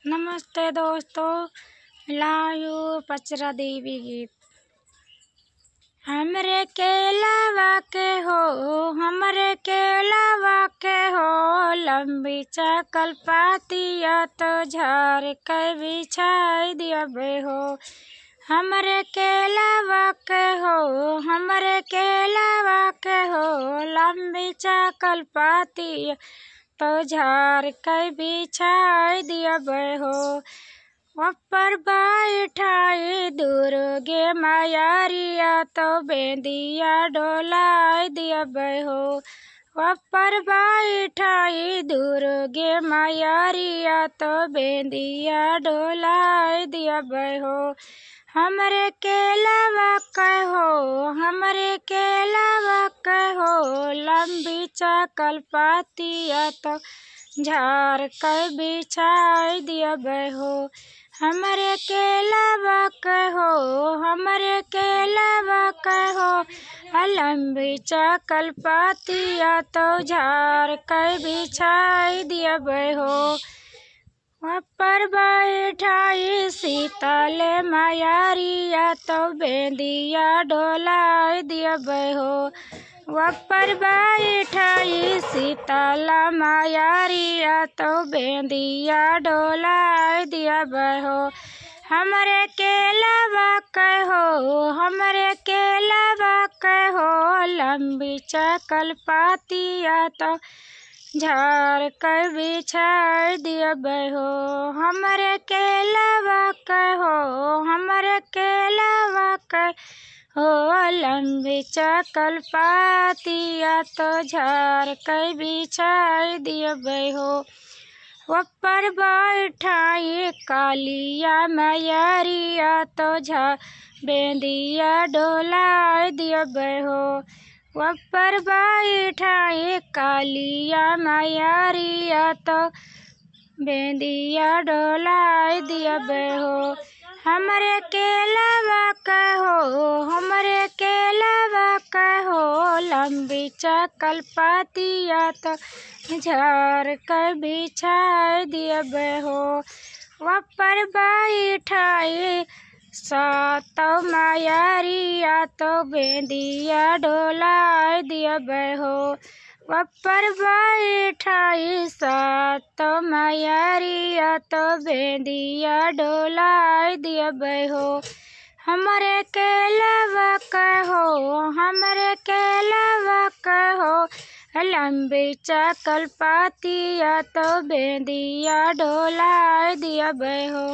नमस्ते दोस्तों, लायू पचरा देवी गीत। हमरे केलावा के हो, हमरे केलावा के हो, लंबी चकल पातिया तो झार के बिछाई दियबे हो। हमरे केलावा के हो, हमरे केलावा के हो, लंबी चकल पातिया तो झार के बिछाई दियबे हो। ऊपर बैठाई दुर्गे मायारिया तो बेंदिया डोलाई दियबे हो। ऊपर बैठाई दुर्गे मायारिया तो बेंदिया डोलाई दियबे हो। हमरे केलावा के हो, हमरे केलावा के हो, लंबी चकल पातिया तो झार के बिछाई दियबे हो। हमरे केलावा के हो, हमरे केलावा के हो, लंबी चकल पातिया तो झार के बिछाई दियबे हो। ऊपर बैठाई शीतल मायारिया तो बेंदिया डोलाई दियबे हो। ऊपर बैठाई शीतल मायारिया तो बेंदिया डोलाई दियबे हो। हमरे केलावा के हो, हमरे केलावा के हो, लंबी चकल पातिया तो झार के बिछाई दियबे हो। हमरे केलावा के हो, हमरे केलावा के हो, लंबी चकल पातिया तो झार के बिछाई दियबे हो। ऊपर बैठाई कालिया मायारिया तो बेंदिया डोलाई दियबे हो। ऊपर बैठाई कालिया मायारिया तो बेंदिया डोलाई दियबे हो। हमरे केलावा के हो, हमरे केलावा के हो, लंबी चकल पातिया तो झार के बिछाई दियबे हो। ऊपर बैठाई सातो मायारिया तो बेंदिया डोलाई दियबे हो। ऊपर बैठाई सातो मायारिया तो बेंदिया डोलाई दियबे हो। हमरे केलावा के हो, हमरे केलावा के हो, लंबी चकल पातिया तो बेंदिया डोलाई दियबे हो।